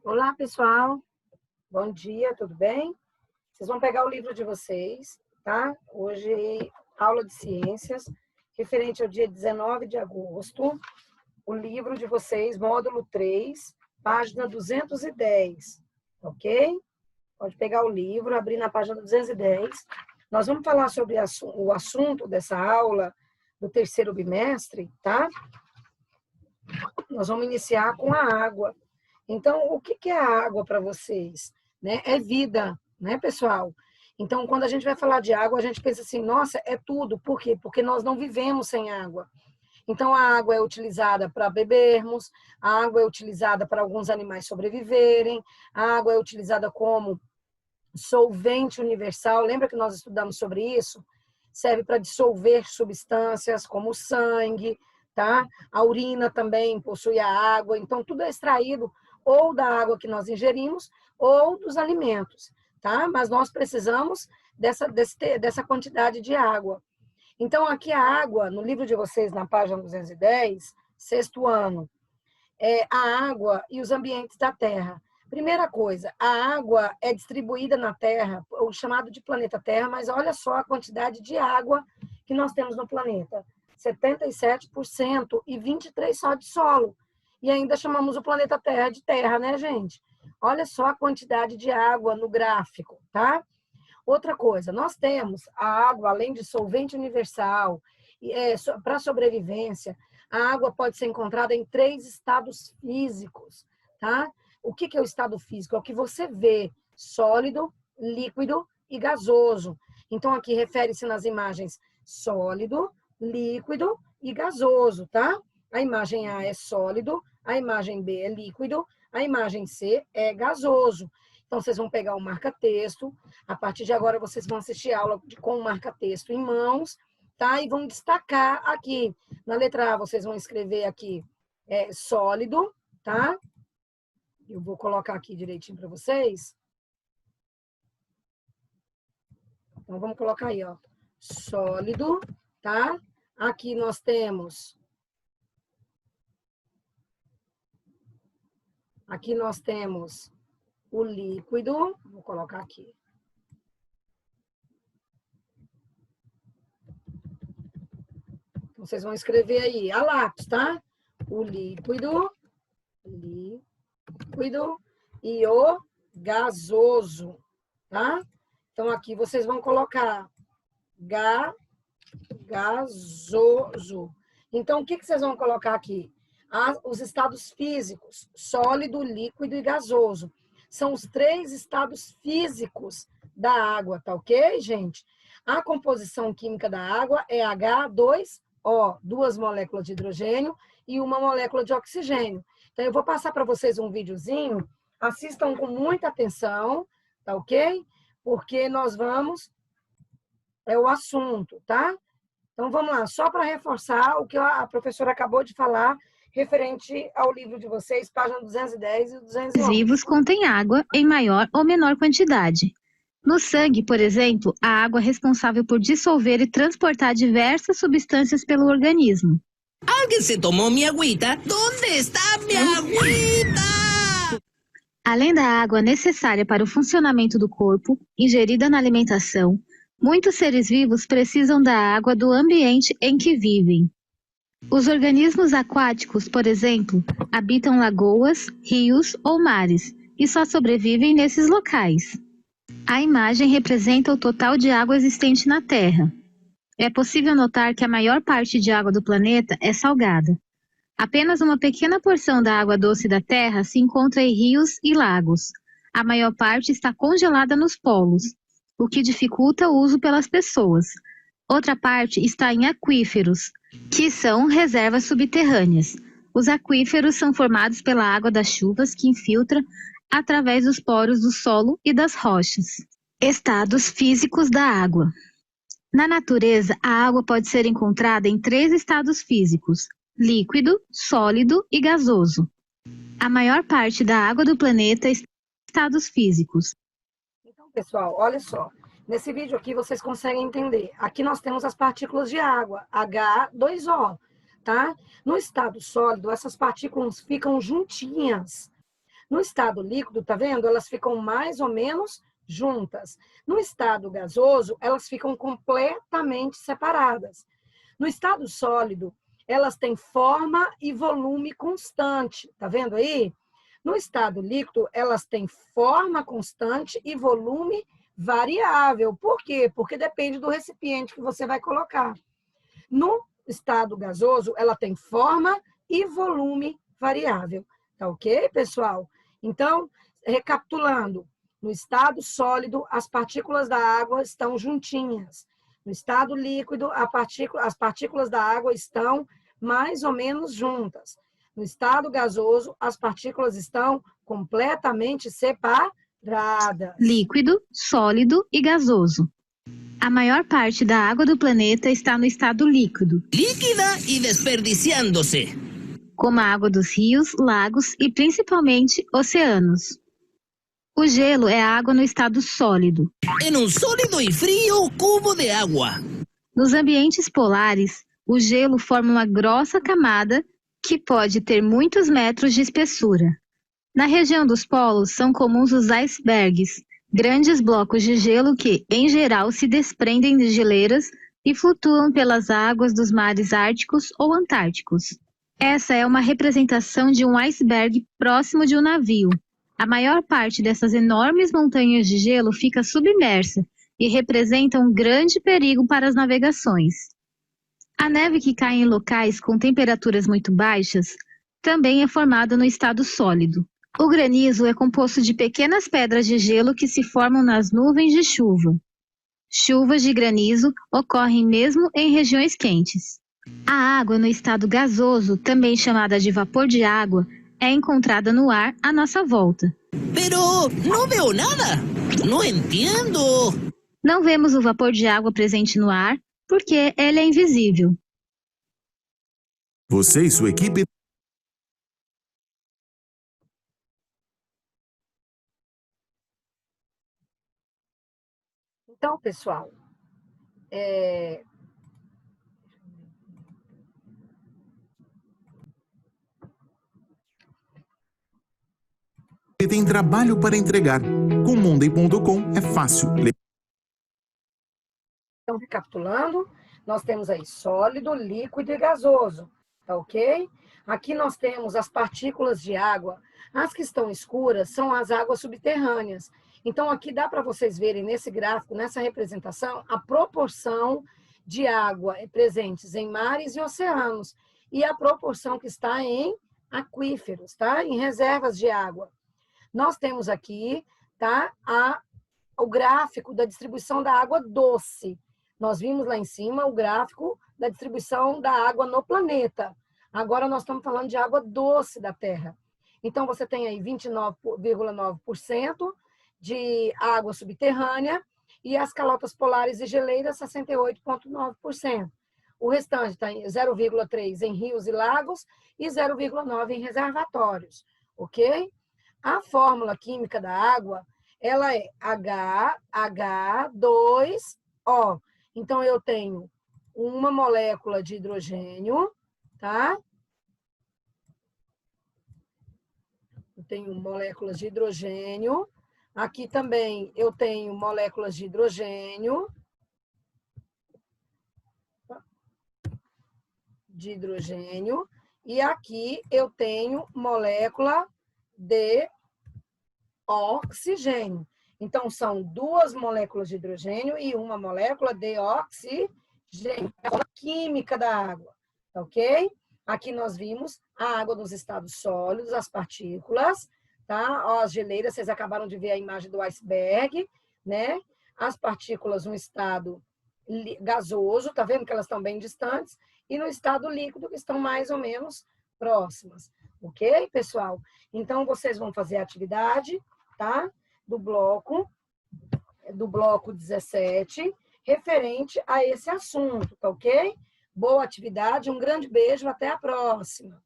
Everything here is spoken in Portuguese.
Olá, pessoal. Bom dia, tudo bem? Vocês vão pegar o livro de vocês, tá? Hoje, aula de ciências, referente ao dia 19 de agosto. O livro de vocês, módulo 3, página 210, ok? Pode pegar o livro, abrir na página 210. Nós vamos falar sobre o assunto dessa aula do terceiro bimestre, tá? Nós vamos iniciar com a água. Então, o que é a água para vocês? Né? É vida, né, pessoal? Então, quando a gente vai falar de água, a gente pensa assim, nossa, é tudo. Por quê? Porque nós não vivemos sem água. Então, a água é utilizada para bebermos, a água é utilizada para alguns animais sobreviverem, a água é utilizada como solvente universal. Lembra que nós estudamos sobre isso? Serve para dissolver substâncias como o sangue, tá? A urina também possui a água. Então, tudo é extraído ou da água que nós ingerimos ou dos alimentos, tá? Mas nós precisamos dessa quantidade de água. Então, aqui a água, no livro de vocês, na página 210, sexto ano, é a água e os ambientes da Terra. Primeira coisa, a água é distribuída na Terra, o chamado de planeta Terra, mas olha só a quantidade de água que nós temos no planeta. 77% e 23% só de solo. E ainda chamamos o planeta Terra de terra, né, gente? Olha só a quantidade de água no gráfico, tá? Outra coisa, nós temos a água, além de solvente universal, para sobrevivência, a água pode ser encontrada em 3 estados físicos, tá? O que é o estado físico? É o que você vê, sólido, líquido e gasoso. Então, aqui refere-se nas imagens sólido, líquido e gasoso, tá? A imagem A é sólido, a imagem B é líquido, a imagem C é gasoso. Então, vocês vão pegar o marca-texto. A partir de agora, vocês vão assistir a aula com o marca-texto em mãos, tá? E vão destacar aqui. Na letra A, vocês vão escrever aqui sólido, tá? Eu vou colocar aqui direitinho para vocês. Então, vamos colocar aí, ó. Sólido, tá? Aqui nós temos... Aqui nós temos o líquido. Vou colocar aqui. Então, vocês vão escrever aí, a lápis, tá? O líquido e o gasoso, tá? Então, aqui vocês vão colocar gasoso. Então, o que vocês vão colocar aqui? Os estados físicos, sólido, líquido e gasoso. São os 3 estados físicos da água, tá ok, gente? A composição química da água é H2O, 2 moléculas de hidrogênio e 1 molécula de oxigênio. Então, eu vou passar para vocês um videozinho, assistam com muita atenção, tá ok? Porque nós vamos... É o assunto, tá? Então, vamos lá, só para reforçar o que a professora acabou de falar, referente ao livro de vocês, página 210 e 211. Vivos contêm água em maior ou menor quantidade. No sangue, por exemplo, a água é responsável por dissolver e transportar diversas substâncias pelo organismo. Alguien se tomó mi agüita. ¿Dónde está mi agüita? Além da água necessária para o funcionamento do corpo, ingerida na alimentação, muitos seres vivos precisam da água do ambiente em que vivem. Os organismos aquáticos, por exemplo, habitam lagoas, rios ou mares e só sobrevivem nesses locais. A imagem representa o total de água existente na Terra. É possível notar que a maior parte de água do planeta é salgada. Apenas uma pequena porção da água doce da Terra se encontra em rios e lagos. A maior parte está congelada nos polos, o que dificulta o uso pelas pessoas. Outra parte está em aquíferos, que são reservas subterrâneas. Os aquíferos são formados pela água das chuvas que infiltra através dos poros do solo e das rochas. Estados físicos da água. Na natureza, a água pode ser encontrada em 3 estados físicos: líquido, sólido e gasoso. A maior parte da água do planeta está em estados físicos. Então, pessoal, olha só. Nesse vídeo aqui vocês conseguem entender. Aqui nós temos as partículas de água, H2O, tá? No estado sólido, essas partículas ficam juntinhas. No estado líquido, tá vendo? Elas ficam mais ou menos juntas. No estado gasoso, elas ficam completamente separadas. No estado sólido, elas têm forma e volume constante, tá vendo aí? No estado líquido, elas têm forma constante e volume variável. Por quê? Porque depende do recipiente que você vai colocar. No estado gasoso, ela tem forma e volume variável. Tá ok, pessoal? Então, recapitulando, no estado sólido, as partículas da água estão juntinhas. No estado líquido, as partículas da água estão mais ou menos juntas. No estado gasoso, as partículas estão completamente separadas. Líquido, sólido e gasoso. A maior parte da água do planeta está no estado líquido, Líquida y desperdiciándose. como a água dos rios, lagos e principalmente oceanos. O gelo é a água no estado sólido. En un sólido y frío cubo de agua. Nos ambientes polares, o gelo forma uma grossa camada que pode ter muitos metros de espessura. Na região dos polos são comuns os icebergs, grandes blocos de gelo que, em geral, se desprendem de geleiras e flutuam pelas águas dos mares árticos ou antárticos. Essa é uma representação de um iceberg próximo de um navio. A maior parte dessas enormes montanhas de gelo fica submersa e representa um grande perigo para as navegações. A neve que cai em locais com temperaturas muito baixas também é formada no estado sólido. O granizo é composto de pequenas pedras de gelo que se formam nas nuvens de chuva. Chuvas de granizo ocorrem mesmo em regiões quentes. A água no estado gasoso, também chamada de vapor de água, é encontrada no ar à nossa volta. Pero no veo nada. No entiendo. Não vemos o vapor de água presente no ar porque ele é invisível. Você e sua equipe Então, pessoal, têm trabalho para entregar. Com Monday.com é fácil. então, recapitulando, nós temos aí sólido, líquido e gasoso, tá ok? Aqui nós temos as partículas de água. As que estão escuras são as águas subterrâneas. Então, aqui dá para vocês verem nesse gráfico, nessa representação, a proporção de água presentes em mares e oceanos e a proporção que está em aquíferos, tá? Em reservas de água. Nós temos aqui, tá, o gráfico da distribuição da água doce. Nós vimos lá em cima o gráfico da distribuição da água no planeta. Agora nós estamos falando de água doce da Terra. Então, você tem aí 29,9% de água subterrânea e as calotas polares e geleiras 68,9%. O restante está em 0,3% em rios e lagos e 0,9% em reservatórios, ok? A fórmula química da água, ela é H2O. Então, eu tenho uma molécula de hidrogênio, tá? Eu tenho moléculas de hidrogênio. Aqui também eu tenho moléculas de hidrogênio. E aqui eu tenho molécula de oxigênio. Então, são duas moléculas de hidrogênio e uma molécula de oxigênio. É a química da água, tá ok? Aqui nós vimos a água nos estados sólidos, as partículas, tá? Ó, as geleiras, vocês acabaram de ver a imagem do iceberg, né? As partículas no estado gasoso, tá vendo que elas estão bem distantes? E no estado líquido, que estão mais ou menos próximas. Ok, pessoal? Então, vocês vão fazer a atividade, tá? Do bloco 17, referente a esse assunto, tá ok? Boa atividade, um grande beijo, até a próxima.